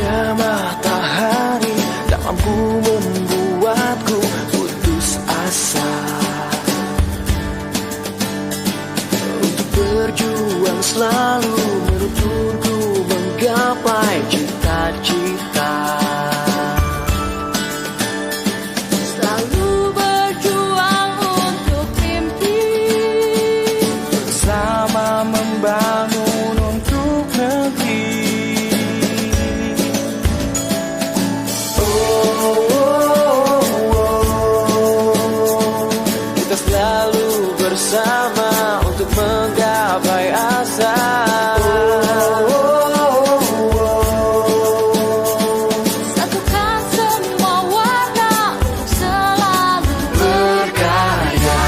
Teriknya matahari tak mampu membuatku putus asa untuk berjuang selalu menuntunku menggapai cita-cita. Selalu berjuang untuk mimpi, bersama membangun untuk negeri. Kita selalu bersama untuk menggapai asa. satukan semua warna untuk selalu Berkarya.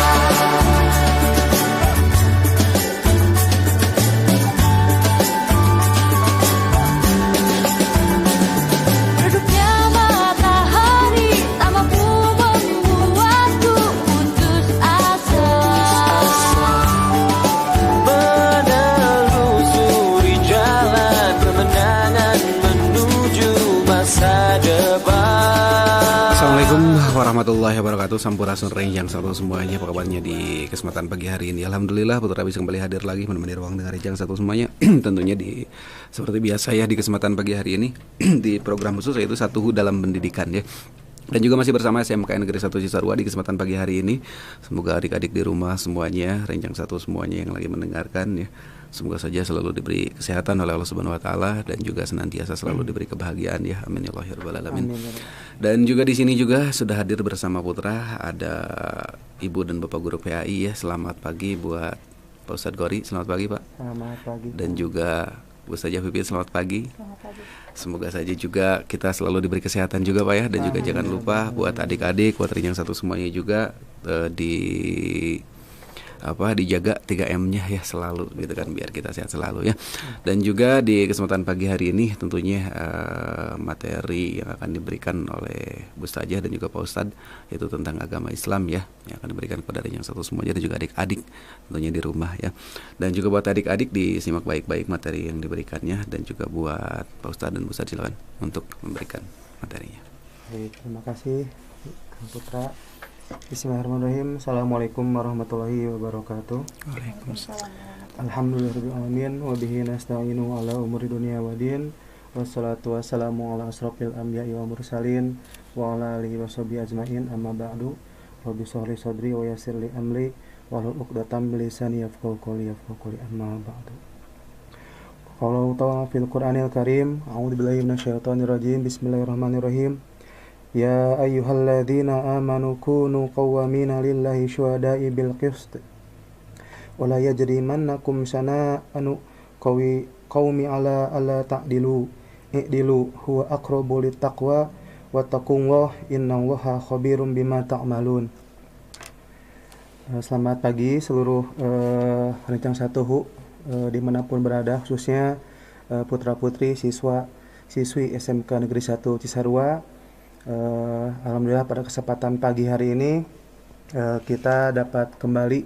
redupnya matahari tak mampu membuatku putus asa. Menelusuri jalan kemenangan menuju masa depan. Assalamualaikum warahmatullahi wabarakatuh. Sampurasun Renjang satu semuanya. Apa kabarnya di kesempatan pagi hari ini? Alhamdulillah Putra bisa kembali hadir lagi menemani ruang dengar Renjang satu semuanya. Tentunya seperti biasa ya di kesempatan pagi hari ini di program khusus yaitu Satu dalam Pendidikan ya. Dan juga masih bersama SMK Negeri 1 Cisarua di kesempatan pagi hari ini. Semoga adik-adik di rumah semuanya, Renjang satu semuanya yang lagi mendengarkan ya, semoga saja selalu diberi kesehatan oleh Allah Subhanahu wa taala dan juga senantiasa selalu diberi kebahagiaan ya. Amin ya Allah ya rabbal alamin. Dan juga di sini juga sudah hadir bersama Putra ada Ibu dan Bapak Guru PAI ya. Selamat pagi buat Pak Ustadz Gori. Selamat pagi Pak. Selamat pagi. Dan juga Bu Ustazah Pipit, selamat pagi. Selamat pagi. Semoga saja juga kita selalu diberi kesehatan juga Pak ya. Dan juga jangan lupa buat adik-adik, buat Renjang satu semuanya juga dijaga 3M-nya ya selalu gitu kan, biar kita sehat selalu ya. Dan juga di kesempatan pagi hari ini tentunya materi yang akan diberikan oleh Bu Ustazah dan juga Pak Ustadz yaitu tentang agama Islam ya, yang akan diberikan kepada Renjang satu semuanya dan juga adik-adik tentunya di rumah ya. Dan juga buat adik-adik disimak baik-baik materi yang diberikannya, dan juga buat Pak Ustadz dan Bu Ustadz silakan untuk memberikan materinya. Baik, terima kasih Kang Putra. Bismillahirrahmanirrahim. Assalamualaikum warahmatullahi wabarakatuh. Waalaikumsalam. Alhamdulillahirrahmanirrahim. Wa bihi nasta'inu ala umuri dunia wa din. Wassalatu wassalamu ala asrofil anbiya'i wa mursalin wa ala alihi wa sahbihi ajma'in. Amma ba'du. Rabbi shrah li sadri wa yassir li amri wahlul 'uqdatam min lisani yafqahu qawli amma ba'du. Qala ta'ala fil Qur'anil Karim, a'udzu billahi minasyaitonir rajim. Bismillahirrahmanirrahim. Ya ayyuhalladzina amanu kunu qawwamina lillahi syuhada'i bil qist wa la yajrimannakum shana'anu qaumi ala alla ta'dilu i'dilu huwa aqrabu littaqwa wattaqullaha innallaha khabirum bima ta'malun. Selamat pagi seluruh Renjang satu dimanapun berada, khususnya putra-putri siswi SMK Negeri 1 Cisarua. Alhamdulillah pada kesempatan pagi hari ini kita dapat kembali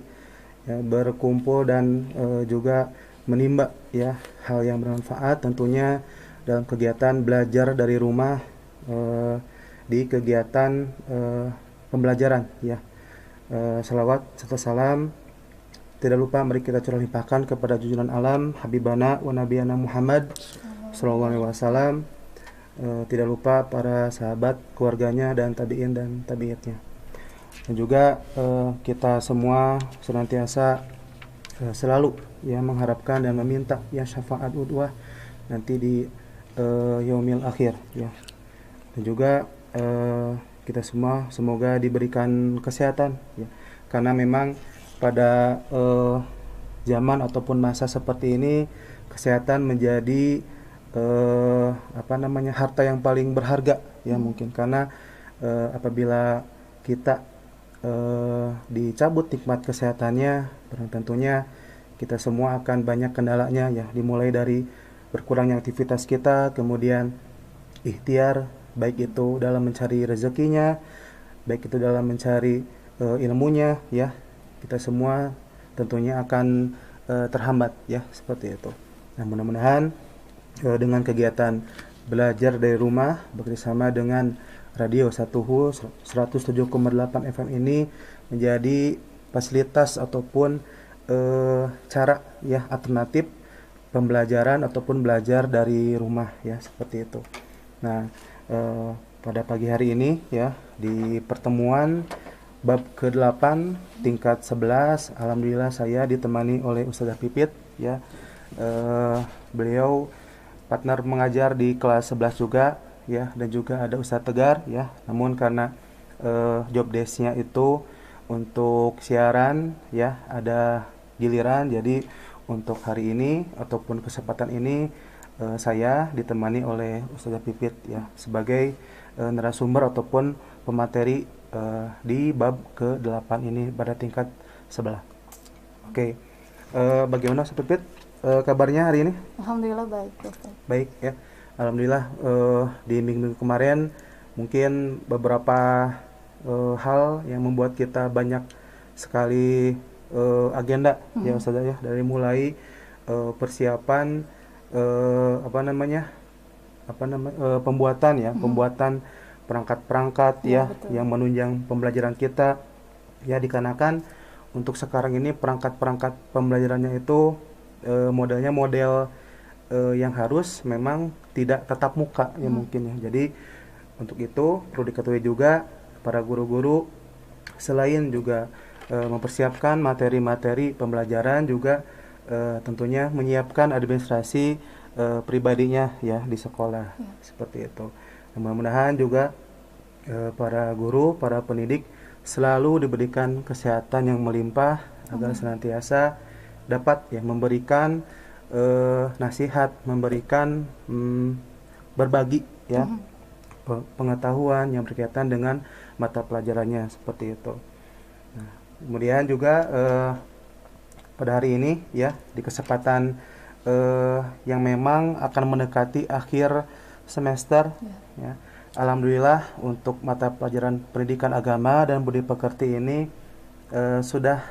ya, berkumpul dan juga menimba ya hal yang bermanfaat tentunya dalam kegiatan belajar dari rumah di kegiatan pembelajaran ya. Salawat serta salam tidak lupa mari kita curah limpahkan kepada junjungan alam Habibana wa Nabiyana Muhammad sallallahu alaihi wasallam. Tidak lupa para sahabat, keluarganya dan tabi'in dan tabi'atnya. Dan juga kita semua senantiasa selalu ya mengharapkan dan meminta ya syafaat udwah nanti di yaumil akhir ya. Dan juga kita semua semoga diberikan kesehatan ya. Karena memang pada zaman ataupun masa seperti ini kesehatan menjadi harta yang paling berharga ya mungkin, karena apabila kita dicabut nikmat kesehatannya, tentunya kita semua akan banyak kendalanya ya, dimulai dari berkurangnya aktivitas kita, kemudian ikhtiar baik itu dalam mencari rezekinya, baik itu dalam mencari ilmunya ya, kita semua tentunya akan terhambat ya, seperti itu. Nah, mudah-mudahan dengan kegiatan belajar dari rumah bekerjasama dengan Radio 1HU 107,8 FM ini menjadi fasilitas ataupun cara ya alternatif pembelajaran ataupun belajar dari rumah ya, seperti itu. Nah, pada pagi hari ini ya di pertemuan bab ke-8 tingkat 11, alhamdulillah saya ditemani oleh Ustazah Pipit ya. Beliau partner mengajar di kelas 11 juga ya, dan juga ada Ustadz Tegar ya. Namun karena job desk-nya itu untuk siaran ya, ada giliran, jadi untuk hari ini ataupun kesempatan ini saya ditemani oleh Ustazah Pipit ya sebagai narasumber ataupun pemateri di bab ke-8 ini pada tingkat sebelah. Oke. Bagaimana Ustazah Pipit kabarnya hari ini? Alhamdulillah baik, Ustaz. Baik ya. Alhamdulillah di minggu kemarin mungkin beberapa hal yang membuat kita banyak sekali agenda ya Ustazah ya, dari mulai persiapan pembuatan ya, pembuatan perangkat-perangkat ya betul. yang menunjang pembelajaran kita ya, dikarenakan untuk sekarang ini perangkat-perangkat pembelajarannya itu modelnya model yang harus memang tidak tatap muka ya mungkin ya. Jadi untuk itu perlu diketahui juga para guru-guru selain juga mempersiapkan materi-materi pembelajaran juga tentunya menyiapkan administrasi pribadinya ya di sekolah seperti itu. Mudah-mudahan juga para guru, para pendidik selalu diberikan kesehatan yang melimpah agar senantiasa dapat ya memberikan nasihat, memberikan berbagi ya pengetahuan yang berkaitan dengan mata pelajarannya seperti itu. Nah, kemudian juga pada hari ini ya di kesempatan yang memang akan mendekati akhir semester ya. Alhamdulillah untuk mata pelajaran pendidikan agama dan budi pekerti ini sudah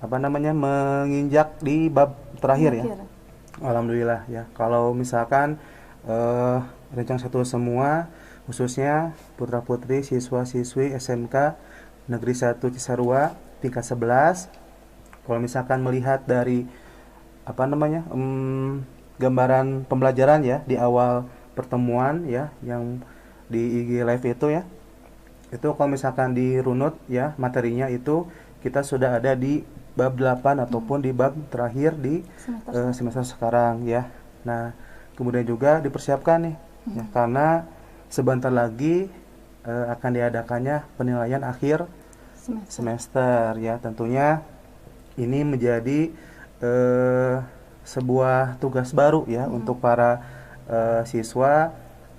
menginjak di bab terakhir ya. Alhamdulillah ya. Kalau misalkan rencang satu semua khususnya putra-putri siswa-siswi SMK Negeri 1 Cisarua tingkat 11, kalau misalkan melihat dari gambaran pembelajaran ya di awal pertemuan ya yang di IG live itu ya, itu kalau misalkan dirunut ya materinya itu kita sudah ada di bab 8 ataupun di bab terakhir di semester sekarang ya. Nah, kemudian juga dipersiapkan nih ya, karena sebentar lagi akan diadakannya penilaian akhir semester ya. Tentunya ini menjadi sebuah tugas baru ya untuk para siswa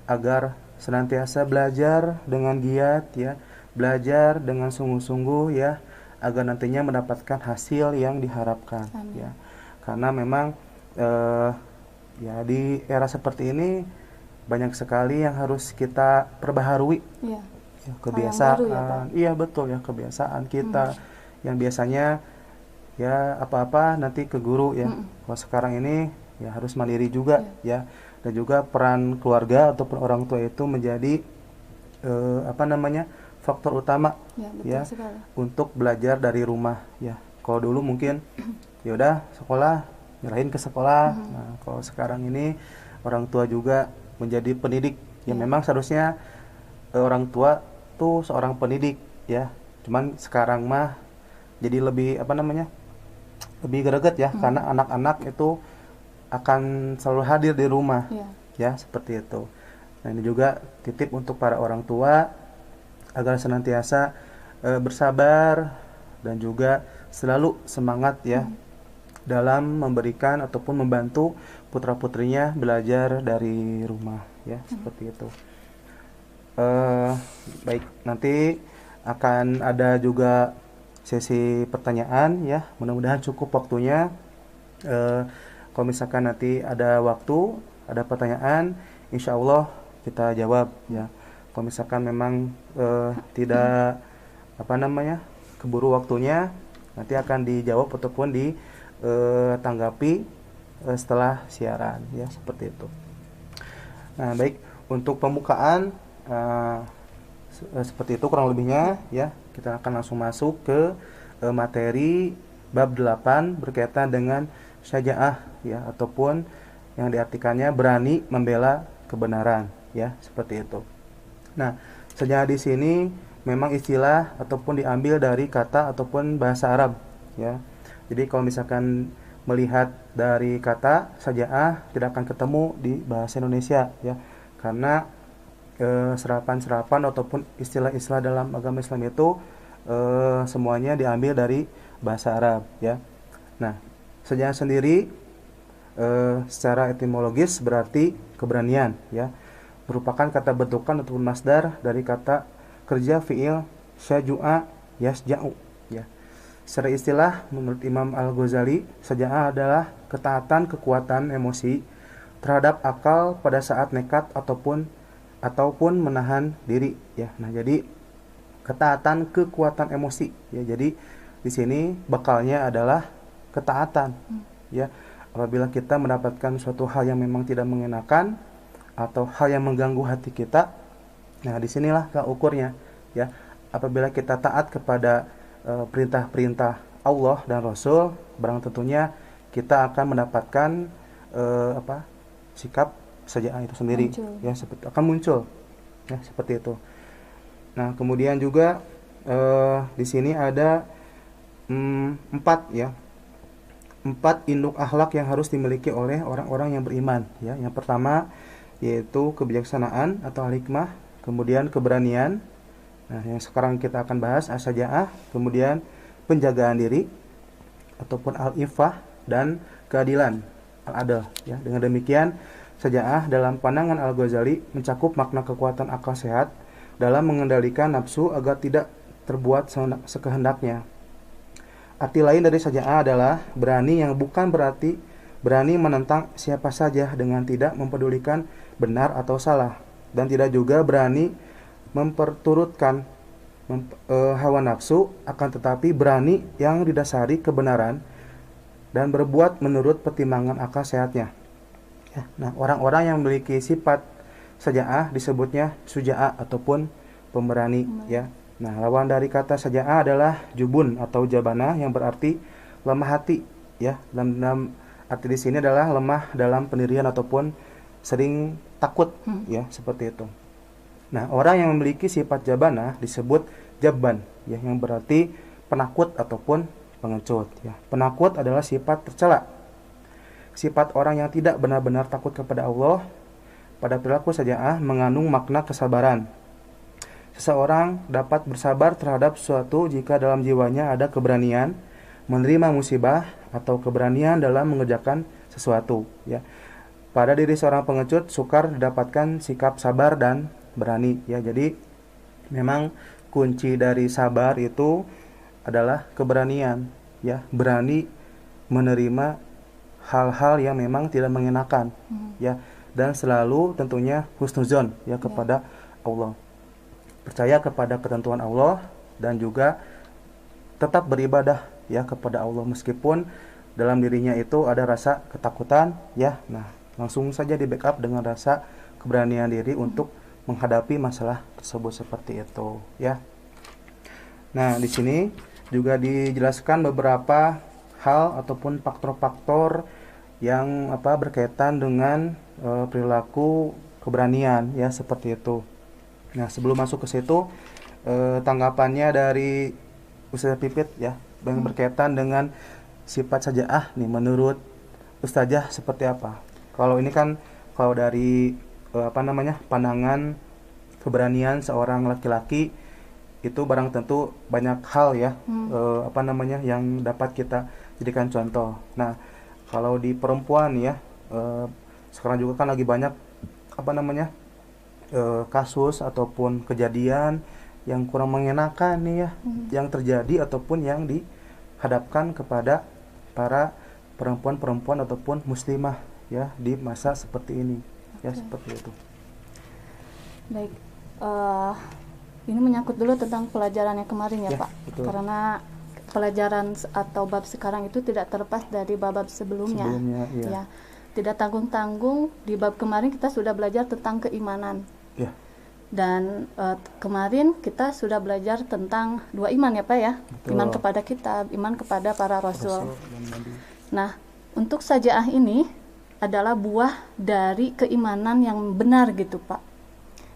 agar senantiasa belajar dengan giat ya, belajar dengan sungguh-sungguh ya, agar nantinya mendapatkan hasil yang diharapkan. Amin. Ya. Karena memang ya di era seperti ini banyak sekali yang harus kita perbaharui. Ya, kebiasaan. Baru, ya, iya betul ya, kebiasaan kita yang biasanya ya apa-apa nanti ke guru ya. Kalau sekarang ini ya harus mandiri juga ya. Dan juga peran keluarga ataupun orang tua itu menjadi faktor utama ya untuk belajar dari rumah ya. Kalau dulu mungkin ya udah sekolah, nyerahin ke sekolah. Nah, kalau sekarang ini orang tua juga menjadi pendidik. Ya memang seharusnya orang tua tuh seorang pendidik ya. Cuman sekarang mah jadi lebih lebih greget ya, karena anak-anak itu akan selalu hadir di rumah ya seperti itu. Nah, ini juga titip untuk para orang tua agar senantiasa bersabar dan juga selalu semangat ya dalam memberikan ataupun membantu putra-putrinya belajar dari rumah ya seperti itu. Baik, nanti akan ada juga sesi pertanyaan ya, mudah-mudahan cukup waktunya. Kalau misalkan nanti ada waktu, ada pertanyaan, insya Allah kita jawab ya. Kalau misalkan memang tidak keburu waktunya, nanti akan dijawab ataupun ditanggapi setelah siaran ya, seperti itu. Nah, baik, untuk pembukaan seperti itu kurang lebihnya ya. Kita akan langsung masuk ke materi bab 8 berkaitan dengan syaja'ah ya, ataupun yang diartikannya berani membela kebenaran ya, seperti itu. Nah, syaja'ah di sini memang istilah ataupun diambil dari kata ataupun bahasa Arab ya. Jadi kalau misalkan melihat dari kata syaja'ah tidak akan ketemu di bahasa Indonesia ya, karena serapan-serapan ataupun istilah-istilah dalam agama Islam itu semuanya diambil dari bahasa Arab ya. Nah, syaja'ah sendiri secara etimologis berarti keberanian ya, merupakan kata bentukan ataupun masdar dari kata kerja fiil syaju'a yasja'u ya. Secara istilah menurut Imam Al-Ghazali, syaja'ah adalah ketaatan kekuatan emosi terhadap akal pada saat nekat ataupun menahan diri ya. Nah, jadi ketaatan kekuatan emosi ya. Jadi di sini bekalnya adalah ketaatan ya. Apabila kita mendapatkan suatu hal yang memang tidak mengenakan atau hal yang mengganggu hati kita, nah disinilah ukurnya ya. Apabila kita taat kepada perintah-perintah Allah dan Rasul, barang tentunya kita akan mendapatkan sikap syaja'ah itu sendiri ya, seperti akan muncul ya, seperti itu. Nah, kemudian juga di sini ada 4 induk akhlak yang harus dimiliki oleh orang-orang yang beriman ya. Yang pertama yaitu kebijaksanaan atau al-hikmah, kemudian keberanian. Nah, yang sekarang kita akan bahas as-syaja'ah, kemudian penjagaan diri ataupun al-iffah, dan keadilan, al-adl ya. Dengan demikian, syaja'ah dalam pandangan Al-Ghazali mencakup makna kekuatan akal sehat dalam mengendalikan nafsu agar tidak terbuat sekehendaknya. Arti lain dari syaja'ah adalah berani yang bukan berarti berani menentang siapa saja dengan tidak mempedulikan benar atau salah, dan tidak juga berani memperturutkan hawa nafsu, akan tetapi berani yang didasari kebenaran dan berbuat menurut pertimbangan akal sehatnya ya. Nah, orang-orang yang memiliki sifat syaja'ah disebutnya syuja'a ataupun pemberani ya. Nah, lawan dari kata syaja'ah adalah jubun atau jabana yang berarti lemah hati ya. Dalam arti di sini adalah lemah dalam pendirian ataupun sering takut ya, seperti itu. Nah, orang yang memiliki sifat jabana disebut jabban ya, yang berarti penakut ataupun pengecut ya. Penakut adalah sifat tercela. Sifat orang yang tidak benar-benar takut kepada Allah. Pada perilaku syaja'ah mengandung makna kesabaran. Seseorang dapat bersabar terhadap sesuatu jika dalam jiwanya ada keberanian menerima musibah atau keberanian dalam mengerjakan sesuatu ya. Pada diri seorang pengecut sukar didapatkan sikap sabar dan berani ya. Jadi memang kunci dari sabar itu adalah keberanian ya, berani menerima hal-hal yang memang tidak mengenakan ya, dan selalu tentunya husnuzon ya kepada Allah, percaya kepada ketentuan Allah, dan juga tetap beribadah ya kepada Allah meskipun dalam dirinya itu ada rasa ketakutan ya. Nah, langsung saja di backup dengan rasa keberanian diri untuk menghadapi masalah tersebut, seperti itu ya. Nah, di sini juga dijelaskan beberapa hal ataupun faktor-faktor yang berkaitan dengan perilaku keberanian ya, seperti itu. Nah, sebelum masuk ke situ, tanggapannya dari Ustazah Pipit ya, yang berkaitan dengan sifat syaja'ah nih, menurut Ustazah seperti apa? Kalau ini kan kalau dari pandangan keberanian seorang laki-laki itu barang tentu banyak hal ya, yang dapat kita jadikan contoh. Nah, kalau di perempuan ya, sekarang juga kan lagi banyak kasus ataupun kejadian yang kurang mengenakan nih ya, yang terjadi ataupun yang dihadapkan kepada para perempuan-perempuan ataupun muslimah ya di masa seperti ini ya, seperti itu. Baik, ini menyangkut dulu tentang pelajarannya kemarin ya, Pak. Betul. Karena pelajaran atau bab sekarang itu tidak terlepas dari bab sebelumnya. Iya. Ya. tidak tanggung-tanggung di bab kemarin kita sudah belajar tentang keimanan. Ya. Dan kemarin kita sudah belajar tentang 2 iman ya Pak ya. Betul. Iman kepada kitab, iman kepada para rasul. Rasul dan Nabi. Nah, untuk sajaah ini adalah buah dari keimanan yang benar gitu Pak.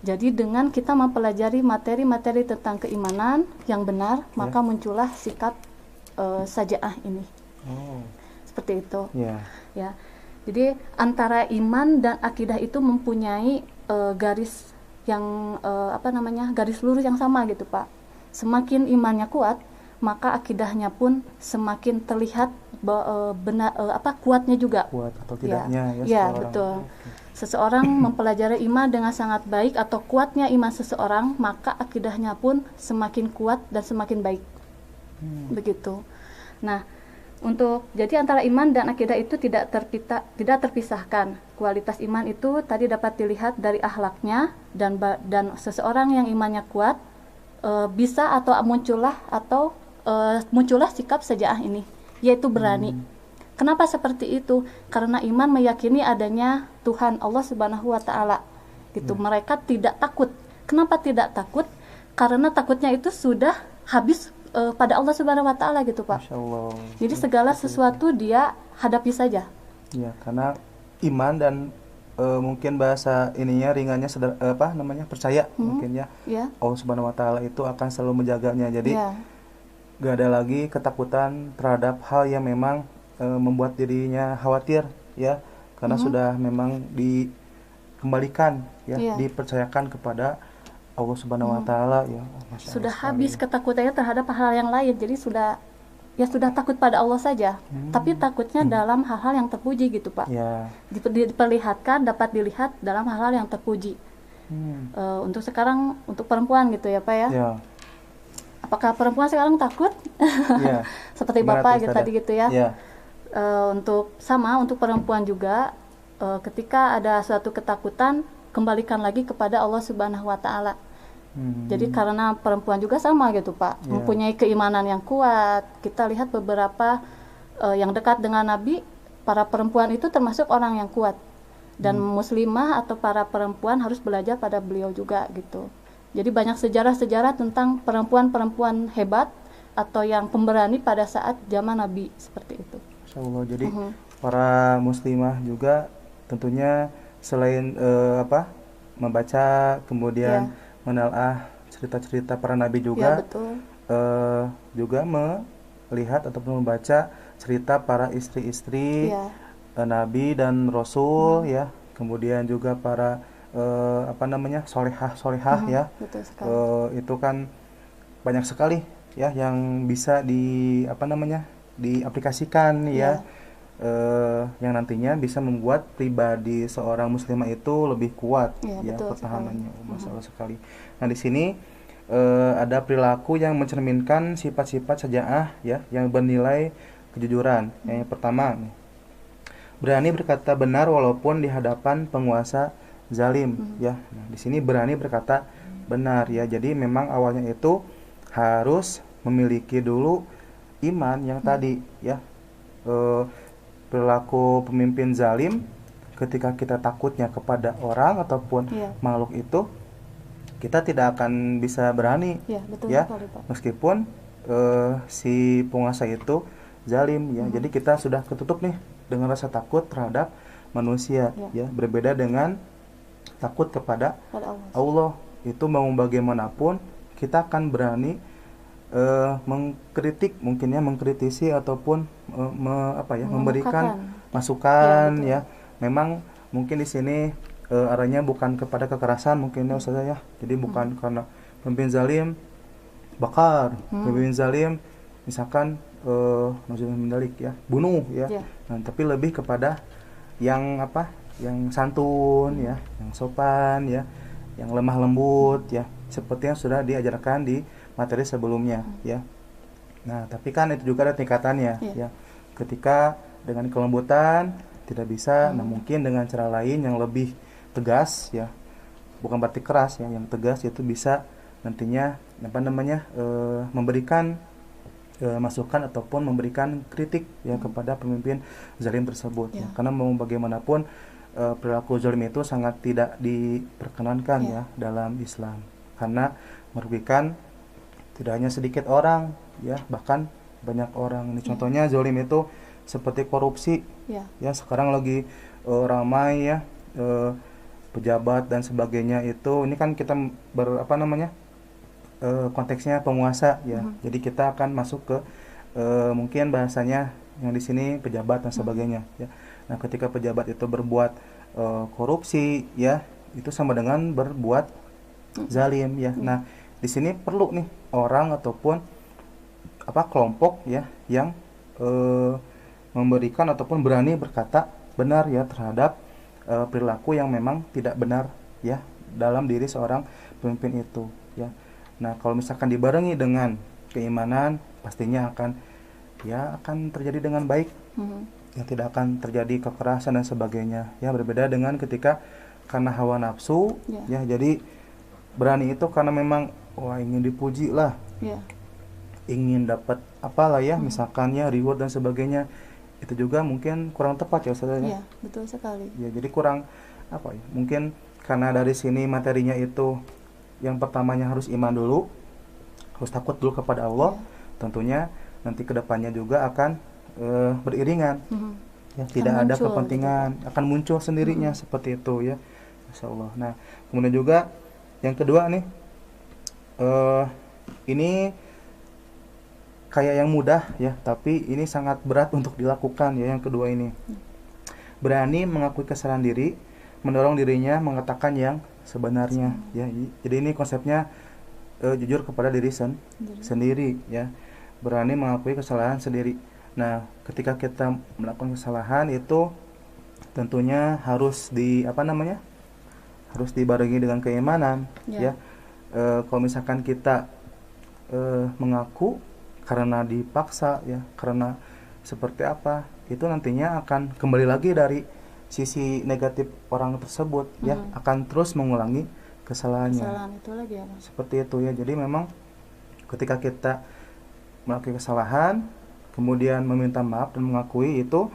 Jadi dengan kita mempelajari materi-materi tentang keimanan yang benar, maka muncullah sikap sajaah ini. Oh. Seperti itu. Ya. Ya. Jadi antara iman dan akidah itu mempunyai garis yang garis lurus yang sama gitu Pak. Semakin imannya kuat, maka akidahnya pun semakin terlihat kuatnya juga. Kuat atau tidaknya ya. Ya, seseorang. betul. Seseorang mempelajari iman dengan sangat baik atau kuatnya iman seseorang, maka akidahnya pun semakin kuat dan semakin baik. Begitu. Nah, jadi antara iman dan akidah itu tidak terpisahkan. Kualitas iman itu tadi dapat dilihat dari akhlaknya dan seseorang yang imannya kuat bisa atau muncullah sikap sajaah ini, yaitu berani. Kenapa seperti itu? Karena iman meyakini adanya Tuhan Allah Subhanahu wa taala. Gitu. Mereka tidak takut. Kenapa tidak takut? Karena takutnya itu sudah habis pada Allah Subhanahu wa taala gitu, Pak. Masya Allah. Jadi segala sesuatu dia hadapi saja. Ya, karena iman dan mungkin bahasa ininya ringannya percaya mungkin ya. Ya. Allah Subhanahu wa taala itu akan selalu menjaganya. Jadi gak ada lagi ketakutan terhadap hal yang memang membuat dirinya khawatir ya, karena sudah memang dikembalikan ya, dipercayakan kepada Allah Subhanahu wa taala ya. Sudah habis ketakutannya terhadap hal yang lain. Jadi sudah takut pada Allah saja. Tapi takutnya dalam hal-hal yang terpuji gitu, Pak. Ya. Dapat dilihat dalam hal-hal yang terpuji. Untuk sekarang untuk perempuan gitu ya, Pak ya. Ya. Apakah perempuan sekarang takut? Ya. Seperti Gimana Bapak tuh, gitu Ustazah? tadi gitu ya. Ya. Untuk perempuan juga ketika ada suatu ketakutan, kembalikan lagi kepada Allah Subhanahu wa taala. Jadi karena perempuan juga sama gitu, Pak, mempunyai keimanan yang kuat. Kita lihat beberapa yang dekat dengan Nabi, para perempuan itu termasuk orang yang kuat. Dan muslimah atau para perempuan harus belajar pada beliau juga gitu. Jadi banyak sejarah-sejarah tentang perempuan-perempuan hebat atau yang pemberani pada saat zaman Nabi seperti itu. Masya Allah. Jadi para muslimah juga tentunya selain membaca, kemudian menelaah cerita-cerita para nabi juga, betul. juga melihat ataupun membaca cerita para istri-istri nabi dan rasul ya, kemudian juga para solehah ya. Betul sekali. Itu kan banyak sekali ya yang bisa diaplikasikan ya. Yang nantinya bisa membuat pribadi seorang muslimah itu lebih kuat ya pertahanannya. Masalah sekali. Nah, di sini ada perilaku yang mencerminkan sifat-sifat sajaah ya yang bernilai kejujuran. Yang pertama nih, berani berkata benar walaupun di hadapan penguasa zalim ya. Nah, di sini berani berkata benar ya. Jadi memang awalnya itu harus memiliki dulu iman yang tadi ya. Perilaku pemimpin zalim, ketika kita takutnya kepada orang ataupun makhluk itu, kita tidak akan bisa berani betul ya, sekali, Pak. meskipun si penguasa itu zalim ya. Jadi kita sudah ketutup nih dengan rasa takut terhadap manusia ya, berbeda dengan takut kepada Allah. Itu mau bagaimanapun kita akan berani mengkritisi ataupun memberikan masukan ya. Memang mungkin di sini arahnya bukan kepada kekerasan mungkin ya Ustazah ya. Jadi bukan karena pemimpin zalim bakar, pemimpin zalim misalkan mendalik ya, bunuh ya. Nah, tapi lebih kepada yang yang santun ya, yang sopan ya, yang lemah lembut ya, seperti yang sudah diajarkan di materi sebelumnya ya. Nah, tapi kan itu juga ada tingkatannya ya. Ketika dengan kelembutan tidak bisa, nah mungkin dengan cara lain yang lebih tegas ya. Bukan berarti keras ya, yang tegas itu bisa nantinya memberikan masukan ataupun memberikan kritik ya kepada pemimpin zalim tersebut ya. Ya. Karena mau bagaimanapun perilaku zalim itu sangat tidak diperkenankan ya dalam Islam, karena merugikan tidak hanya sedikit orang ya, bahkan banyak orang. Ini contohnya zalim itu seperti korupsi Ya. ya, sekarang lagi ramai ya, pejabat dan sebagainya itu. Ini kan kita konteksnya penguasa ya. Jadi kita akan masuk ke mungkin bahasanya yang di sini pejabat dan sebagainya ya. Nah, ketika pejabat itu berbuat korupsi ya, itu sama dengan berbuat zalim ya. Nah, di sini perlu nih orang ataupun kelompok ya yang memberikan ataupun berani berkata benar ya terhadap perilaku yang memang tidak benar ya dalam diri seorang pemimpin itu ya. Nah, kalau misalkan dibarengi dengan keimanan, pastinya akan terjadi dengan baik. Ya, tidak akan terjadi kekerasan dan sebagainya. Ya, berbeda dengan ketika karena hawa nafsu ya, jadi berani itu karena memang ingin dipuji lah. Ya. Ingin dapat apalah ya, misalkan ya reward dan sebagainya. Itu juga mungkin kurang tepat ya Ustazah ya. Ya, betul sekali. Ya, jadi kurang mungkin karena dari sini materinya itu yang pertamanya harus iman dulu, harus takut dulu kepada Allah. Tentunya nanti kedepannya juga akan beriringan ya, tidak ada kepentingan gitu. Akan muncul sendirinya seperti itu ya, Masya Allah. Nah, kemudian juga yang kedua nih, ini kayak yang mudah ya, tapi ini sangat berat untuk dilakukan ya. Yang kedua ini, berani mengakui kesalahan diri, mendorong dirinya mengatakan yang sebenarnya ya. Jadi ini konsepnya jujur kepada diri sendiri ya, berani mengakui kesalahan sendiri. Nah, ketika kita melakukan kesalahan itu tentunya harus harus dibarengi dengan keimanan ya. Kalau misalkan kita mengaku karena dipaksa ya, karena seperti apa, itu nantinya akan kembali lagi dari sisi negatif orang tersebut ya, akan terus mengulangi kesalahan itu lagi ya, seperti itu ya. Jadi memang ketika kita melakukan kesalahan kemudian meminta maaf dan mengakui, itu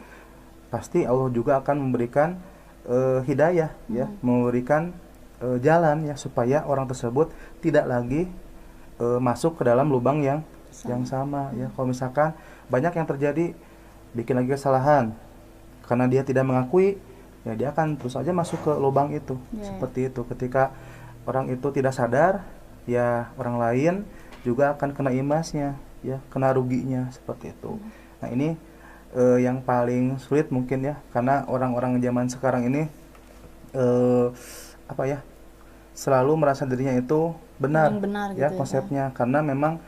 pasti Allah juga akan memberikan hidayah ya, memberikan jalan ya, supaya orang tersebut tidak lagi masuk ke dalam lubang yang sama ya. Kalau misalkan banyak yang terjadi bikin lagi kesalahan karena dia tidak mengakui, ya dia akan terus saja masuk ke lubang itu. Seperti itu. Ketika orang itu tidak sadar, ya orang lain juga akan kena imbasnya, ya kena ruginya seperti itu. Nah, ini yang paling sulit mungkin ya, karena orang-orang zaman sekarang ini selalu merasa dirinya itu benar ya gitu konsepnya ya. Karena memang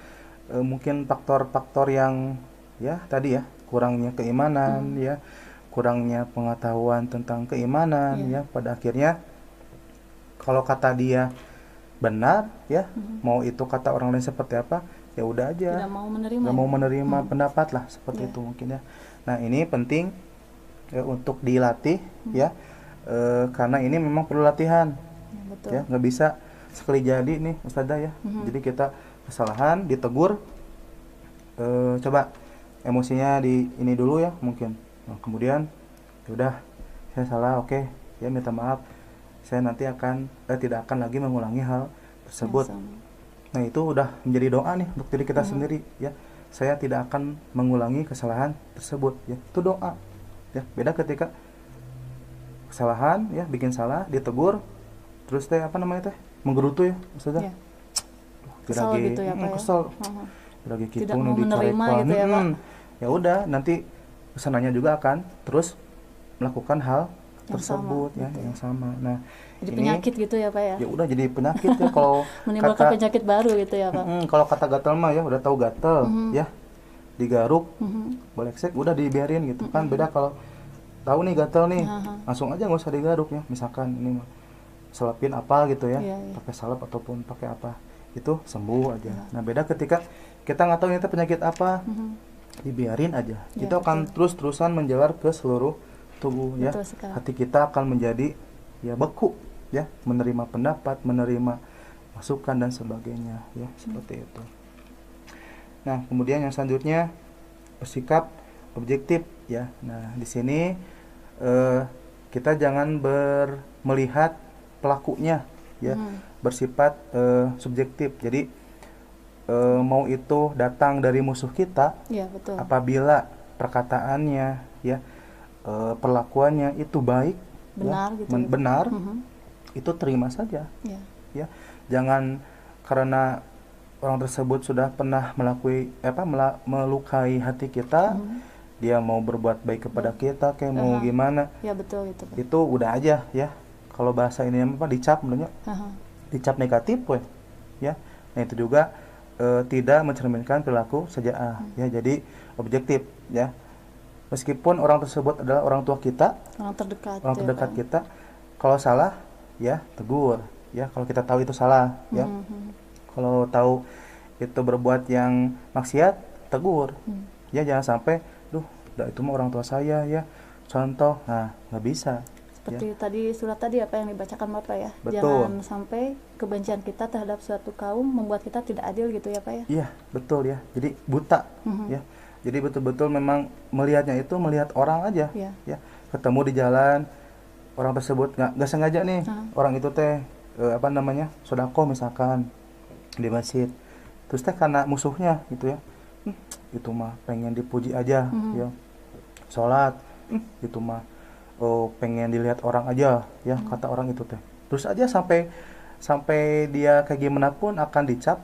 mungkin faktor-faktor yang ya tadi ya, kurangnya keimanan ya, kurangnya pengetahuan tentang keimanan ya, pada akhirnya kalau kata dia benar ya, mau itu kata orang lain seperti apa, ya udah aja, nggak mau menerima pendapat lah seperti itu mungkin ya. Nah, ini penting untuk dilatih ya, karena ini memang perlu latihan ya, nggak bisa sekali jadi nih Ustazah ya. Jadi kita kesalahan ditegur, coba emosinya di ini dulu ya mungkin. Nah, kemudian udah saya salah, oke ya, minta maaf, saya nanti tidak akan lagi mengulangi hal tersebut. Nah, itu udah menjadi doa nih untuk diri kita sendiri ya, saya tidak akan mengulangi kesalahan tersebut ya, itu doa ya. Beda ketika kesalahan ya, bikin salah ditegur terus menggerutu ya Ustazah, kesel gitu ya Pak kesel lagi gitu nih menerima gitu ya Pak. Ya udah, nanti kesananya juga akan terus melakukan hal tersebut ya, yang sama. Nah, jadi penyakit gitu ya Pak ya. Ya udah jadi penyakit ya kalau menimbulkan penyakit baru gitu ya Pak. Kalau kata gatel mah ya udah tahu gatel ya, digaruk, boleh-sek udah dibiarin gitu kan. Beda kalau tahu nih gatel nih, langsung aja nggak usah digaruk ya. Misalkan ini selapin apa gitu ya, pakai salep ataupun pakai apa, itu sembuh aja. Nah, beda ketika kita nggak tahu ini penyakit apa, dibiarin aja, itu akan terus-terusan menjalar ke seluruh tubuh ya. Hati kita akan menjadi ya beku ya, menerima pendapat, menerima masukan dan sebagainya ya, seperti itu. Nah, kemudian yang selanjutnya bersikap objektif ya. Nah, di sini kita jangan melihat pelakunya ya, bersifat subjektif. Jadi mau itu datang dari musuh kita, Iya, betul. apabila perkataannya ya, perlakuannya itu baik, Benar ya, gitu ya. benar, Mhm. itu terima saja Iya. ya. Jangan karena orang tersebut sudah pernah melukai hati kita, dia mau berbuat baik kepada kita kayak mau gimana, Ya, betul itu, Pak. itu udah aja ya. Kalau bahasa ini apa, dicap menurutnya, Aha. dicap negatif we ya. Nah, itu juga tidak mencerminkan perilaku sejaah ya. Jadi objektif ya, meskipun orang tersebut adalah orang tua kita, Orang terdekat. orang ya, terdekat Pak. kita, kalau salah ya tegur ya, kalau kita tahu itu salah ya. Kalau tahu itu berbuat yang maksiat, tegur ya. Jangan sampai itu mah orang tua saya ya, contoh. Nah, nggak bisa. Seperti tadi surat tadi apa yang dibacakan Bapak ya. Betul. Jangan sampai kebencian kita terhadap suatu kaum membuat kita tidak adil gitu ya Pak ya. Iya, betul ya. Jadi buta ya. Jadi betul-betul memang melihatnya itu melihat orang aja Iya. ya. Ketemu di jalan, orang tersebut nggak sengaja nih, orang itu teh sodako misalkan di masjid. Terus teh karena musuhnya gitu ya. Itu mah pengen dipuji aja ya. Sholat, itu mah pengen dilihat orang aja ya, kata orang itu teh. Terus aja sampai dia kayak gimana pun akan dicap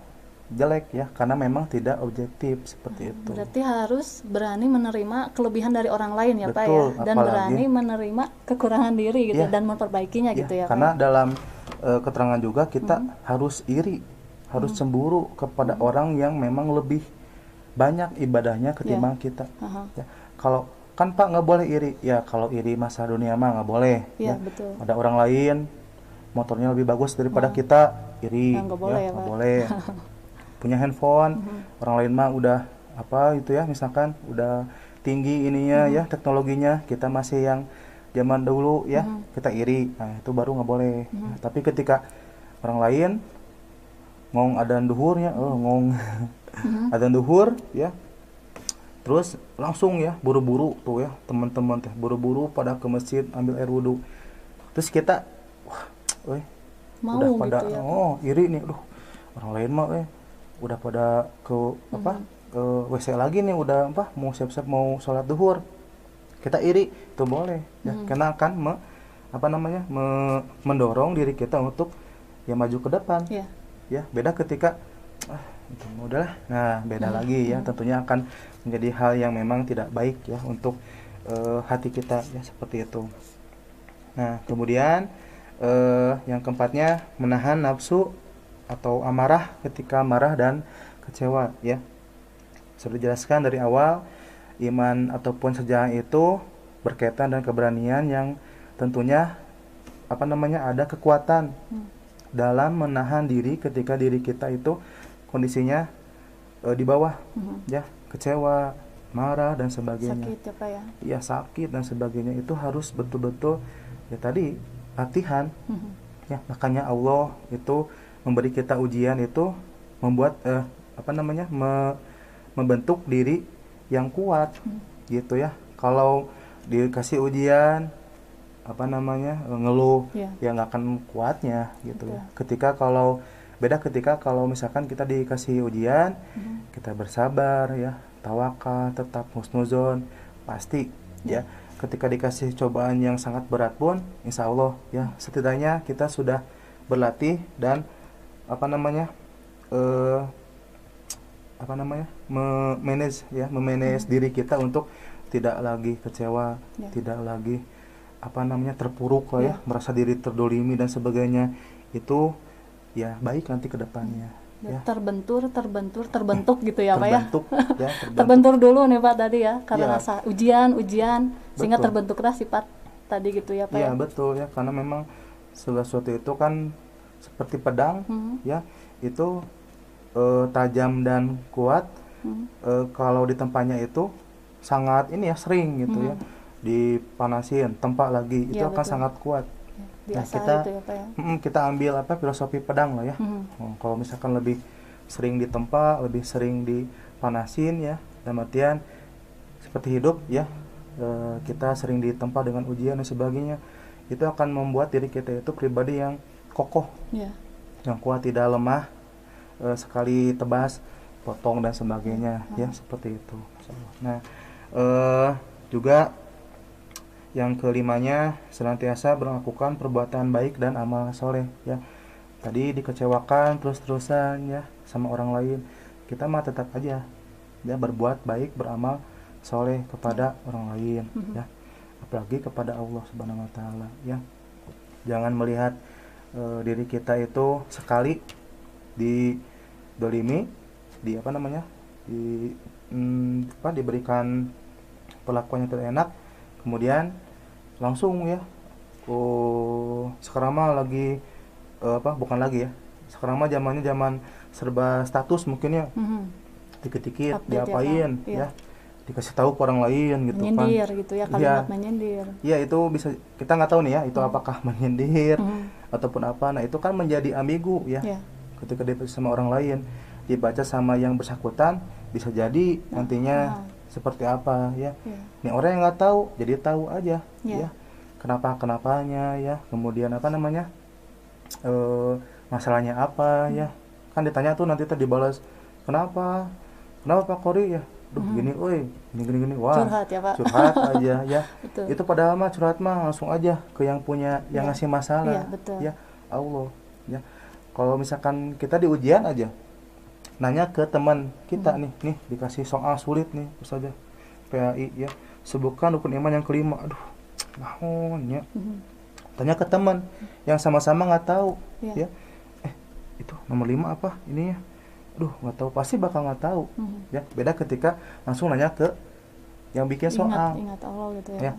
jelek ya, karena memang tidak objektif seperti itu. Berarti harus berani menerima kelebihan dari orang lain ya Pak ya, Betul, dan apalagi- berani menerima kekurangan diri gitu Iya. dan memperbaikinya Ya, gitu ya karena Pak. dalam keterangan juga kita harus iri, harus cemburu kepada orang yang memang lebih banyak ibadahnya ketimbang kita. Aha. Ya, kalau kan Pak nggak boleh iri ya, kalau iri masa dunia mah nggak boleh Iya, ya. betul. Ada orang lain motornya lebih bagus daripada kita, iri Ya, nggak boleh ya, nggak Pak. boleh. Punya handphone, orang lain mah udah apa itu ya, misalkan udah tinggi ininya ya, teknologinya, kita masih yang zaman dulu ya, kita iri. Nah, itu baru nggak boleh. Nah, tapi ketika orang lain ngong adan duhurnya, ngong adan duhur ya, terus langsung ya buru-buru tuh ya, teman-teman teh buru-buru pada ke masjid ambil air wudhu. Terus kita Mau udah pada gitu ya. iri nih, orang lain mah udah pada ke WC lagi nih, udah mau siap-siap mau sholat duhur. Kita iri, itu boleh ya, karena akan mendorong diri kita untuk ya maju ke depan. Iya. Ya, beda ketika itu udahlah. Nah, beda lagi ya, tentunya akan menjadi hal yang memang tidak baik ya untuk hati kita ya, seperti itu. Nah, kemudian yang keempatnya, menahan nafsu atau amarah ketika marah dan kecewa ya. Sudah dijelaskan dari awal, iman ataupun sejaah itu berkaitan dengan keberanian yang tentunya ada kekuatan dalam menahan diri ketika diri kita itu kondisinya di bawah ya, kecewa, marah dan sebagainya. Sakit ya Pak ya. Iya, sakit dan sebagainya, itu harus betul-betul ya tadi latihan. Ya, makanya Allah itu memberi kita ujian itu membuat membentuk diri yang kuat gitu ya. Kalau dikasih ujian ngeluh Iya. ya nggak akan kuatnya gitu Betul. ya. Ketika kalau misalkan kita dikasih ujian, kita bersabar ya, tawakal, tetap husnuzon, pasti ya. Ketika dikasih cobaan yang sangat berat pun, insya Allah ya, setidaknya kita sudah berlatih dan memanage diri kita untuk tidak lagi kecewa, Ya. tidak lagi terpuruk lah ya, merasa diri terdolimi dan sebagainya. Itu ya baik nanti ke depannya ya. Terbentuk gitu ya Pak ya. Terbentuk ya, Terbentur dulu nih Pak tadi ya, karena Ya. rasa ujian sehingga Betul. terbentuklah sifat tadi gitu ya Pak Iya, ya. betul ya, karena memang segala sesuatu itu kan seperti pedang ya, itu tajam dan kuat. Kalau ditempanya itu sangat sering gitu ya, dipanasin, tempa lagi, itu Iya, akan betul. sangat kuat. Diasah kita itu ya Pak ya. kita ambil filosofi pedang lah ya. Kalau misalkan lebih sering ditempa, lebih sering panasin ya, dalam artian seperti hidup ya, kita sering ditempa dengan ujian dan sebagainya, itu akan membuat diri kita itu pribadi yang kokoh, Ya. yang kuat, tidak lemah, sekali tebas potong dan sebagainya ya, seperti itu. Nah, juga yang kelimanya, senantiasa melakukan perbuatan baik dan amal soleh ya. Tadi dikecewakan terus-terusan ya sama orang lain, kita mah tetap aja ya berbuat baik, beramal soleh kepada orang lain ya, apalagi kepada Allah Subhanahu wa taala ya. Jangan melihat diri kita itu sekali didolimi, diberikan perlakuan yang tidak enak, kemudian langsung ya, sekarang mah lagi bukan lagi ya, sekarang mah zamannya zaman serba status mungkin ya, dikit-dikit Update ya, diapain Kak. ya, dikasih tahu ke orang lain gitu Menyindir kan. gitu ya, kalimat menyindir. Iya, itu bisa, kita nggak tahu nih ya itu apakah menyindir ataupun apa. Nah itu kan menjadi ambigu ya, Ya. ketika dibaca sama orang lain, dibaca sama yang bersangkutan, bisa jadi nantinya seperti apa ya. Ya. Nih orang yang nggak tahu jadi tahu aja Ya. ya, kenapanya ya, kemudian masalahnya apa ya, kan ditanya tuh nanti dibalas, kenapa Pak Kori ya, gini, gini, wah Curhat ya, Pak. curhat aja ya. Betul. Itu padahal mah curhat mah langsung aja ke yang punya, yang ngasih masalah. Iya, betul. Ya, Allah ya. Kalau misalkan kita di ujian aja, nanya ke teman kita nih dikasih soal sulit nih, Ustaz PAI ya, sebutkan rukun iman yang kelima. Aduh, naon ya. Tanya ke teman yang sama-sama nggak tahu Iya. ya. Itu nomor 5 apa ini ya? Aduh, nggak tahu, pasti bakal nggak tahu ya. Beda ketika langsung nanya ke yang bikin soal. Ingat Allah gitu ya. Ya,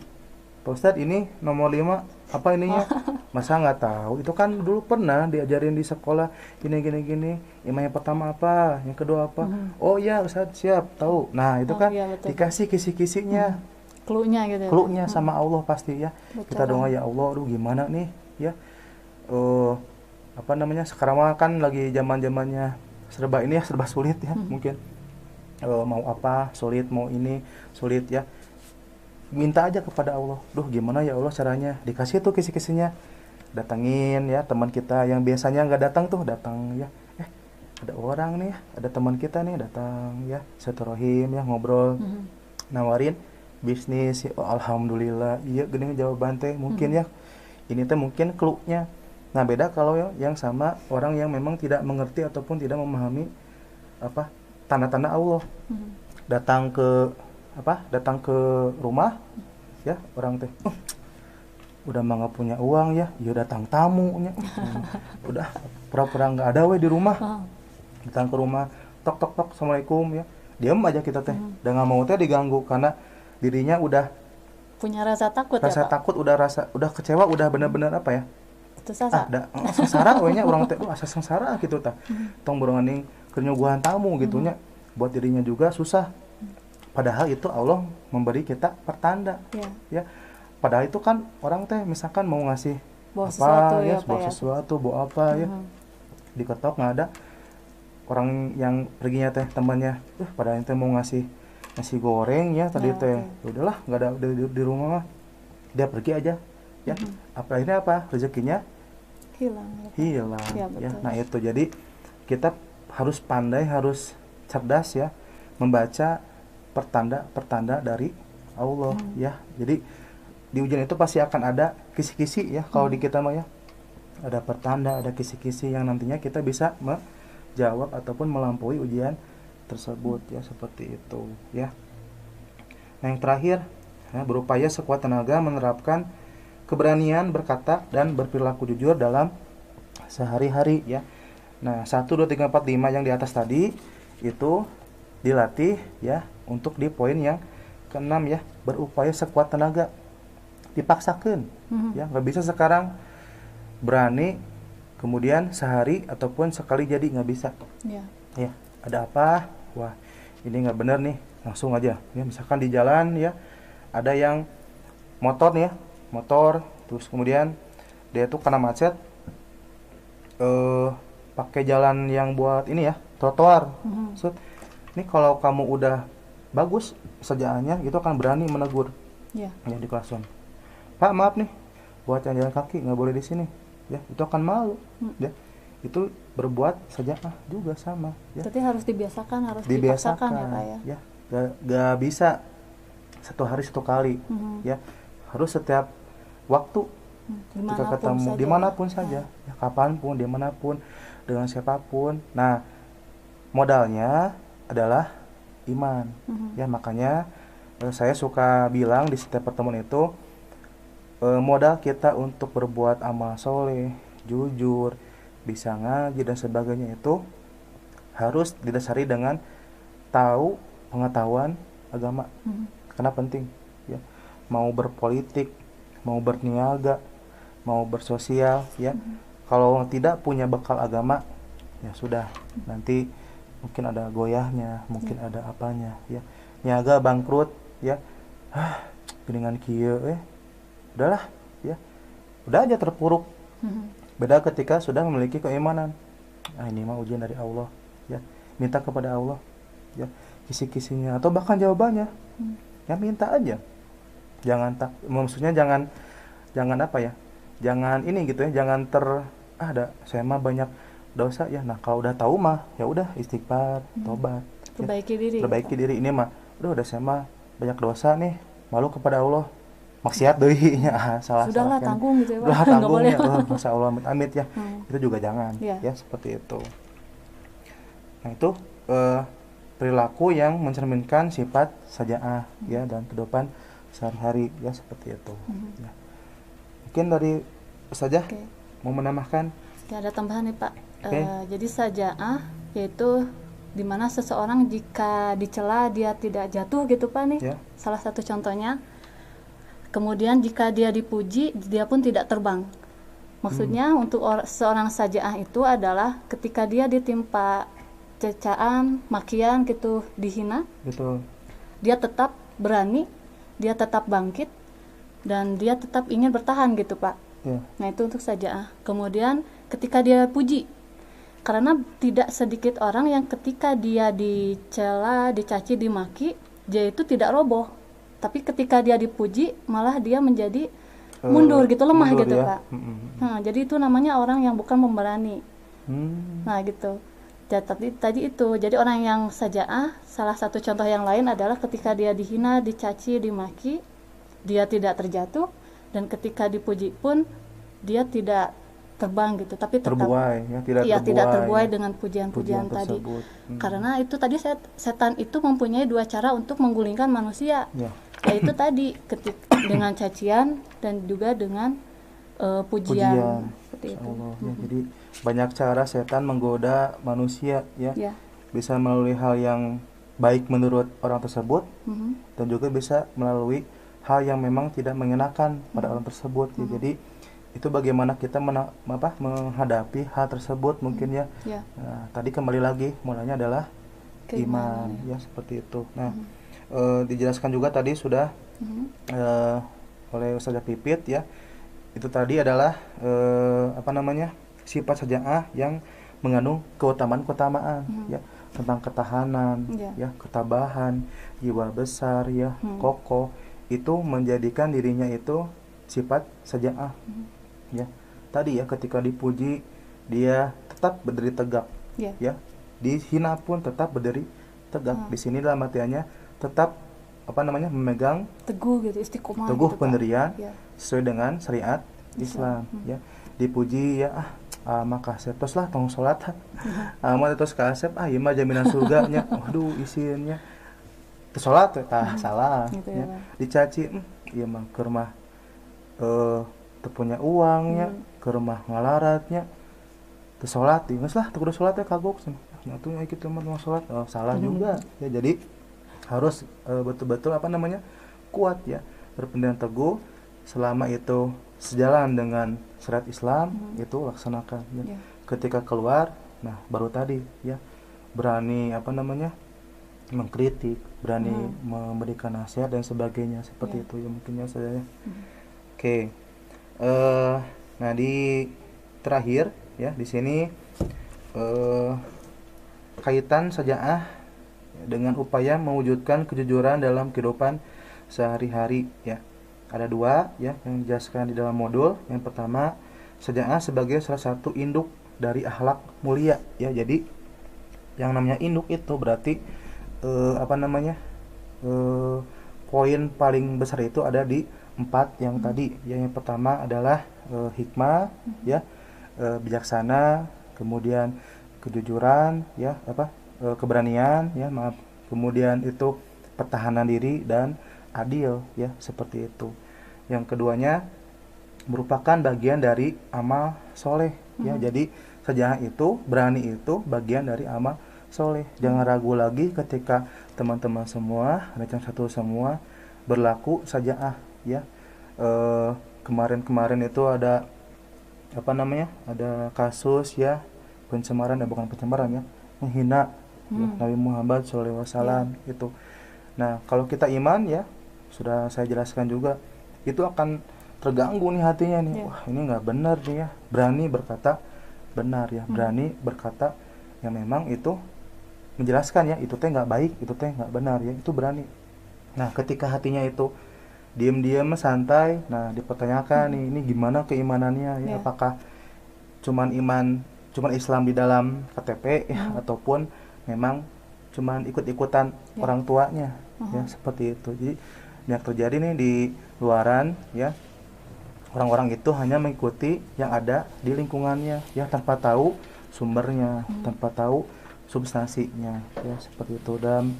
Pak Ustadz ini nomor 5 apa ininya? Masa nggak tahu? Itu kan dulu pernah diajarin di sekolah, gini. Iman yang pertama apa? Yang kedua apa? Oh iya Ustadz, siap, tahu. Nah itu Oh, kan iya, betul. dikasih kisi-kisinya, Cluenya gitu ya. cluenya sama Allah pasti ya. Betul. Kita doa, ya Allah, aduh gimana nih ya. Sekarang mah kan lagi zaman-zamannya serba ini ya, serba sulit ya mungkin. Mau apa sulit, mau ini sulit ya. Minta aja kepada Allah, duh gimana ya Allah caranya, dikasih tuh kisi-kisinya, datangin ya teman kita yang biasanya nggak datang tuh, datang ya, ada orang nih, ada teman kita nih datang ya, silaturahim ya, ngobrol, nawarin bisnis ya. Oh, alhamdulillah iya gini jawaban teh mungkin ya, ini teh mungkin cluenya. Nah beda kalau yang sama orang yang memang tidak mengerti ataupun tidak memahami tanda-tanda Allah, datang ke rumah ya, orang teh udah mah nggak punya uang ya, datang tamunya, udah pura-pura nggak ada di rumah, datang ke rumah, tok assalamualaikum ya, diam aja kita teh, udah nggak mau teh diganggu karena dirinya udah Punya rasa takut ya, Pak? takut, udah kecewa, udah benar-benar Itu sasa. ada sengsara wehnya orang teh, asa sengsara gitu tah, tong beronganing kenyuguhan tamu gitunya, buat dirinya juga susah. Padahal itu Allah memberi kita pertanda ya. Padahal itu kan orang teh misalkan mau ngasih Bawa apa sesuatu ya, ya, Pak, bawa ya. sesuatu, bawa apa ya, diketok nggak ada, orang yang perginya teh temannya, padahal teh mau ngasih nasi goreng ya tadi Ya, teh, oke. udahlah nggak ada di rumah mah, dia pergi aja ya. Apa ini rezekinya Hilang. hilang Ya, ya. betul. Nah itu jadi kita harus pandai, harus cerdas ya, membaca pertanda dari Allah ya. Jadi di ujian itu pasti akan ada kisi-kisi ya, kalau di kita mah ya, ada pertanda, ada kisi-kisi yang nantinya kita bisa menjawab ataupun melampaui ujian tersebut ya, seperti itu ya. Nah yang terakhir ya, berupaya sekuat tenaga menerapkan keberanian berkata dan berperilaku jujur dalam sehari-hari ya. Nah 1, 2, 3, 4, 5 yang di atas tadi itu dilatih ya, untuk di poin yang ke-6 ya, berupaya sekuat tenaga, dipaksakan ya, nggak bisa sekarang berani kemudian sehari ataupun sekali jadi, nggak bisa ya. Ada apa, wah ini nggak benar nih, langsung aja ya. Misalkan di jalan ya, ada yang motor nih ya, motor terus kemudian dia tuh kena macet, pakai jalan yang buat ini ya, trotoar, Ini kalau kamu udah bagus sajaannya, itu akan berani menegur Ya. ya di kelas. Pak, maaf nih, buat yang jalan kaki nggak boleh di sini. Ya, itu akan malu. Ya, itu berbuat sajaah juga sama. Ya, Berarti harus dibiasakan, harus dipaksakan ya Pak ya. Ya, gak bisa satu hari satu kali. Ya, harus setiap waktu ketika Dimanapun ketemu saja. dimanapun saja, ya, kapanpun, dimanapun, dengan siapapun. Nah, modalnya adalah iman. Ya, makanya saya suka bilang di setiap pertemuan itu, modal kita untuk berbuat amal soleh, jujur, bisa ngaji dan sebagainya itu harus didasari dengan tahu pengetahuan agama. Karena penting ya, mau berpolitik, mau berniaga, mau bersosial ya, kalau tidak punya bekal agama ya sudah, nanti mungkin ada goyahnya, mungkin ada apanya ya, niaga bangkrut ya, geningan kieu udahlah ya, udah aja terpuruk. Beda ketika sudah memiliki keimanan, ini mah ujian dari Allah ya, minta kepada Allah ya, kisi-kisinya atau bahkan jawabannya ya, minta aja, jangan maksudnya jangan apa ya, jangan ini gitu ya, jangan ada saya mah banyak dosa ya. Nah, kalau udah tahu mah ya udah istighfar, tobat, Perbaiki diri. perbaiki diri. Ini mah udah saya mah banyak dosa nih, malu kepada Allah, maksiat deui nya, salah Sudahlah, kan. tanggung gitu ya, Pak. Udah Nggak tanggung boleh. ya, masya Allah, amit ya. Itu juga jangan Iya. ya, seperti itu. Nah, itu perilaku yang mencerminkan sifat sajaah ya, dan kehidupan sehari-hari ya, seperti itu ya. Mungkin dari saja Oke. mau menambahkan. Ya, ada tambahan nih Pak. Oke. Jadi sajaah yaitu dimana seseorang jika dicela dia tidak jatuh gitu Pak nih. Ya. Salah satu contohnya. Kemudian jika dia dipuji dia pun tidak terbang. Maksudnya untuk seorang sajaah itu adalah ketika dia ditimpa cecaan, makian gitu, dihina, Betul. dia tetap berani, dia tetap bangkit, dan dia tetap ingin bertahan gitu Pak. Ya. Nah, itu untuk sajaah. Kemudian ketika dia puji, karena tidak sedikit orang yang ketika dia dicela, dicaci, dimaki, dia itu tidak roboh. Tapi ketika dia dipuji, malah dia menjadi mundur gitu, lemah mundur gitu ya. Pak. Nah, jadi itu namanya orang yang bukan pemberani. Nah, gitu. Tadi itu, jadi orang yang sajaah, salah satu contoh yang lain adalah ketika dia dihina, dicaci, dimaki, dia tidak terjatuh, dan ketika dipuji pun dia tidak terbang gitu, tapi tetap Terbuai ya, tidak terbuai ya. dengan pujian-pujian tadi. tersebut. Karena itu tadi setan itu mempunyai dua cara untuk menggulingkan manusia, Ya. yaitu tadi dengan cacian dan juga dengan pujian. Seperti Insya itu. Allah ya. Jadi banyak cara setan menggoda manusia ya. Ya. Bisa melalui hal yang baik menurut orang tersebut, Mhm. dan juga bisa melalui hal yang memang tidak mengenakan pada orang tersebut ya. Jadi itu bagaimana kita menghadapi hal tersebut mungkin ya. Ya. Nah, tadi kembali lagi mulanya adalah iman Keimanan, ya, seperti itu. Nah, dijelaskan juga tadi sudah oleh Ustazah Pipit ya. Itu tadi adalah sifat sajaah yang mengandung keutamaan ya, tentang ketahanan ya, ketabahan, jiwa besar ya, kokoh, itu menjadikan dirinya itu sifat sajaah ya. Tadi ya, ketika dipuji dia tetap berdiri tegak ya, dihina pun tetap berdiri tegak. Di sini dalam artiannya tetap memegang teguh gitu, istiqomah teguh gitu, Pak. pendirian Ya. sesuai dengan syariat Islam ya. Dipuji ya, maka setos lah tong salat mah terus kasep ieu mah jaminan surganya. Waduh, isinnya teu salat tah salah Gitu ya. ya, Pak. Dicaci ieu mah keur mah teu punya uangnya, keur mah ngalaratnya, teu salat geus lah teu kudu salat ya kagok nya tuh kitu mah mau salat. Salah juga ya. Jadi harus betul-betul kuat ya, berpegang teguh, selama itu sejalan dengan syariat Islam itu laksanakan ya. Ketika keluar, nah baru tadi ya, berani mengkritik, berani memberikan nasihat dan sebagainya, seperti itu ya mungkinnya saya. Oke. Nah, di terakhir ya, di sini kaitan sajaah dengan upaya mewujudkan kejujuran dalam kehidupan sehari-hari ya. Ada dua ya yang dijelaskan di dalam modul. Yang pertama, syaja'ah sebagai salah satu induk dari akhlak mulia ya. Jadi yang namanya induk itu berarti poin paling besar itu ada di 4 yang tadi ya. Yang pertama adalah hikmah ya, bijaksana, kemudian kejujuran ya, keberanian ya, maaf, kemudian itu pertahanan diri dan adil ya, seperti itu. Yang keduanya merupakan bagian dari amal soleh ya. Jadi syaja'ah itu, berani itu bagian dari amal soleh. Jangan ragu lagi ketika teman-teman semua, rencang satu semua berlaku syaja'ah ya. Kemarin itu ada ada kasus ya, pencemaran bukan pencemaran ya, menghina ya, Nabi Muhammad SAW itu. Nah, kalau kita iman ya, sudah saya jelaskan juga, itu akan terganggu nih hatinya nih. Wah, ini nggak benar nih ya. Berani berkata benar ya, berani berkata yang memang itu menjelaskan ya, itu teh nggak baik, itu teh nggak benar ya, itu berani. Nah, ketika hatinya itu diam-diam santai, nah dipertanyakan nih, ini gimana keimanannya ya, apakah cuman Islam di dalam KTP ya, ataupun memang cuman ikut-ikutan orang tuanya ya, seperti itu. Jadi yang terjadi nih di luaran ya, orang-orang itu hanya mengikuti yang ada di lingkungannya ya, tanpa tahu sumbernya, tanpa tahu substansinya ya, seperti itu. Dalam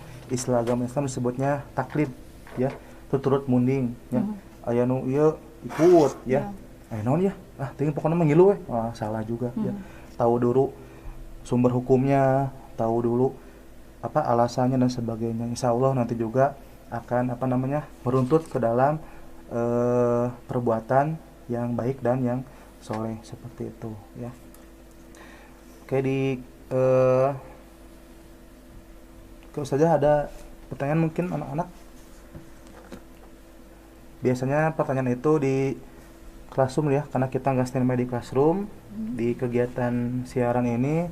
agama Islam disebutnya taklid ya, tuturut munding ya. Aya nu ieu ikut ya. Naon ya? Teuing pokona mah ngilu we. Salah juga ya. Tahu dulu sumber hukumnya, tahu dulu alasannya dan sebagainya. Insya Allah nanti juga akan meruntut ke dalam perbuatan yang baik dan yang soleh, seperti itu ya. Oke, kalau saja ada pertanyaan mungkin anak-anak. Biasanya pertanyaan itu di classroom ya, karena kita nggak standby di classroom. Di kegiatan siaran ini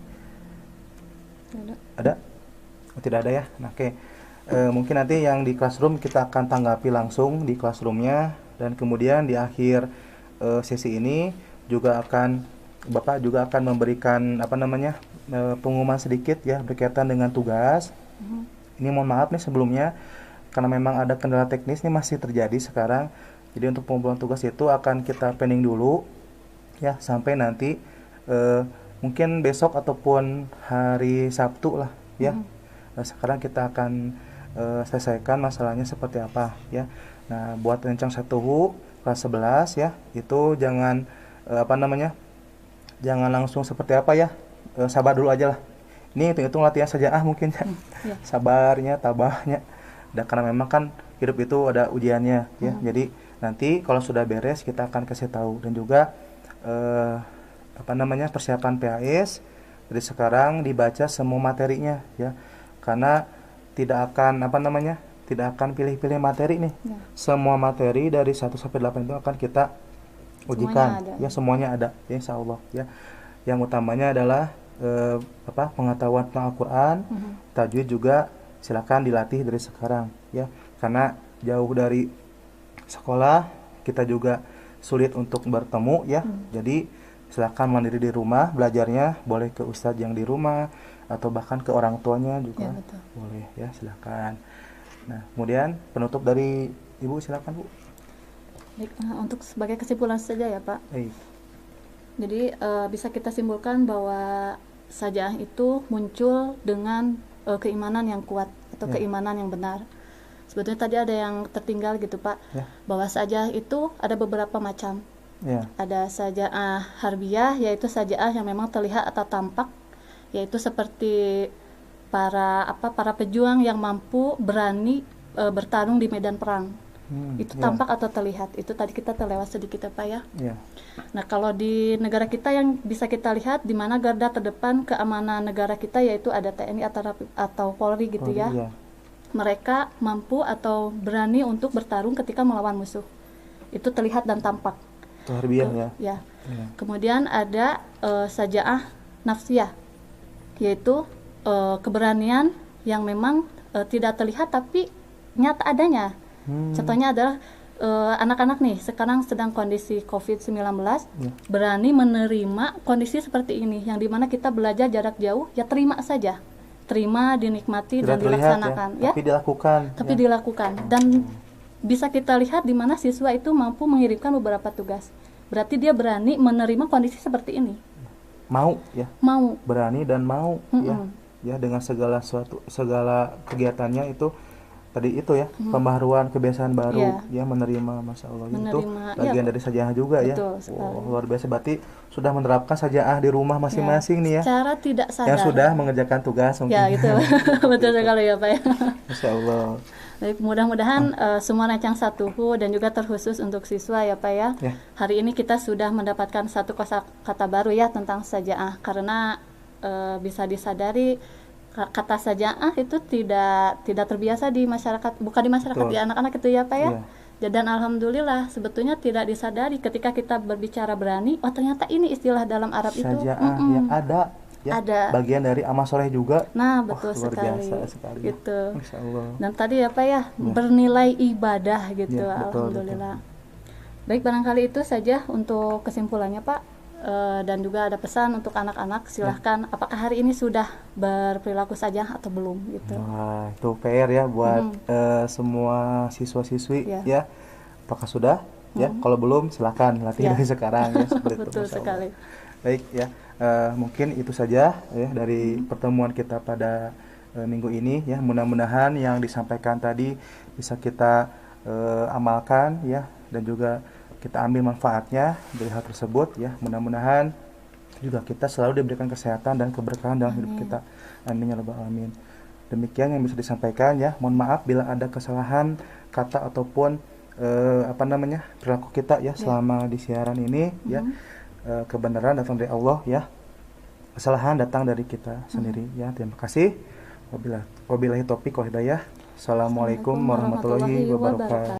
ada? Oh, tidak ada ya. Nah, oke. Mungkin nanti yang di classroom kita akan tanggapi langsung di classroomnya, dan kemudian di akhir sesi ini juga Bapak juga akan memberikan pengumuman sedikit ya berkaitan dengan tugas. Ini mohon maaf nih sebelumnya, karena memang ada kendala teknis nih masih terjadi sekarang. Jadi untuk pengumpulan tugas itu akan kita pending dulu ya, sampai nanti mungkin besok ataupun hari Sabtu lah ya. Sekarang kita akan selesaikan masalahnya seperti apa ya. Nah, buat rencang 1 kelas 11 ya, itu jangan jangan langsung seperti apa ya, sabar dulu aja lah. Ini hitung latihan syaja'ah mungkin ya. Sabarnya, tabahnya. Dan karena memang kan hidup itu ada ujiannya ya. Jadi nanti kalau sudah beres kita akan kasih tahu, dan juga persiapan PAS dari sekarang dibaca semua materinya ya. Karena tidak akan pilih-pilih materi nih. Semua materi dari 1 sampai 8 itu akan kita ujikan ya, semuanya ada ya, insyaallah ya. Yang utamanya adalah pengetahuan tentang Al-Qur'an, tajwid juga silakan dilatih dari sekarang ya. Karena jauh dari sekolah, kita juga sulit untuk bertemu ya. Jadi silakan mandiri di rumah, belajarnya boleh ke ustadz yang di rumah atau bahkan ke orang tuanya juga boleh ya, silakan. Nah, kemudian penutup dari Ibu, silakan Bu. Baik, untuk sebagai kesimpulan saja ya Pak. Baik. Jadi bisa kita simpulkan bahwa syaja'ah itu muncul dengan keimanan yang kuat atau keimanan yang benar. Sebetulnya tadi ada yang tertinggal gitu Pak, bahwa syaja'ah itu ada beberapa macam. Ada syaja'ah harbiyah, yaitu syaja'ah yang memang terlihat atau tampak, yaitu seperti para pejuang yang mampu berani bertarung di medan perang. Itu tampak atau terlihat. Itu tadi kita terlewat sedikit Pak ya. Nah, kalau di negara kita yang bisa kita lihat, di mana garda terdepan keamanan negara kita yaitu ada TNI atau Polri gitu ya. Mereka mampu atau berani untuk bertarung ketika melawan musuh. Itu terlihat dan tampak. Itu harbiyah ya. Kemudian ada syaja'ah nafsiyah, yaitu keberanian yang memang tidak terlihat tapi nyata adanya. Contohnya adalah anak-anak nih sekarang sedang kondisi COVID-19 berani menerima kondisi seperti ini, yang dimana kita belajar jarak jauh, ya terima saja, terima, dinikmati Tidak dan terlihat dilaksanakan ya, tapi dilakukan. tapi ya. dilakukan. Dan bisa kita lihat di mana siswa itu mampu mengirimkan beberapa tugas, berarti dia berani menerima kondisi seperti ini, Mau ya, mau. berani dan mau ya, Mm-mm. ya dengan segala kegiatannya itu tadi itu ya, pembaharuan kebiasaan baru Iya. ya, menerima, masya Allah itu Menerima, bagian ya. dari sajaah juga ya. Betul sekali. Wow, luar biasa, berarti sudah menerapkan sajaah di rumah masing-masing nih ya, Secara tidak sadar. yang sudah mengerjakan tugas mungkin. Ya gitu, betul sekali ya Pak ya. Masya Allah. Baik, mudah-mudahan semua Rancang 1HU dan juga terkhusus untuk siswa ya Pak ya. Ya. Hari ini kita sudah mendapatkan satu kosakata baru ya tentang sajaah, karena bisa disadari kata sajaah itu tidak terbiasa di masyarakat, bukan di masyarakat, Betul. di anak-anak itu ya Pak ya. Iya. Dan alhamdulillah sebetulnya tidak disadari ketika kita berbicara berani, oh ternyata ini istilah dalam Arab itu. Sajaah Mm-mm. yang ada ya, Ada. bagian dari amal soleh juga. Nah, betul Wah, luar sekali. biasa sekali. Gitu. Masya Allah. Dan tadi apa ya, bernilai ibadah gitu, Ya, betul, alhamdulillah. Baik, barangkali itu saja untuk kesimpulannya Pak. Dan juga ada pesan untuk anak-anak, silahkan. Apakah hari ini sudah berperilaku saja atau belum gitu? Wah, itu PR ya buat semua siswa-siswi Ya. ya. Apakah sudah? Ya, kalau belum silakan latih Ya. dari sekarang ya, seperti itu. Betul Masya Allah. sekali. Baik ya, mungkin itu saja ya dari pertemuan kita pada minggu ini ya. Mudah-mudahan yang disampaikan tadi bisa kita amalkan ya, dan juga kita ambil manfaatnya dari hal tersebut ya. Mudah-mudahan juga kita selalu diberikan kesehatan dan keberkahan dalam hidup kita. Amin ya rabbal alamin. Demikian yang bisa disampaikan ya. Mohon maaf bila ada kesalahan kata ataupun perilaku kita ya selama di siaran ini ya. Kebenaran datang dari Allah ya. Kesalahan datang dari kita sendiri ya. Terima kasih. Wabillahi taufiq wal hidayah. Assalamualaikum warahmatullahi wabarakatuh.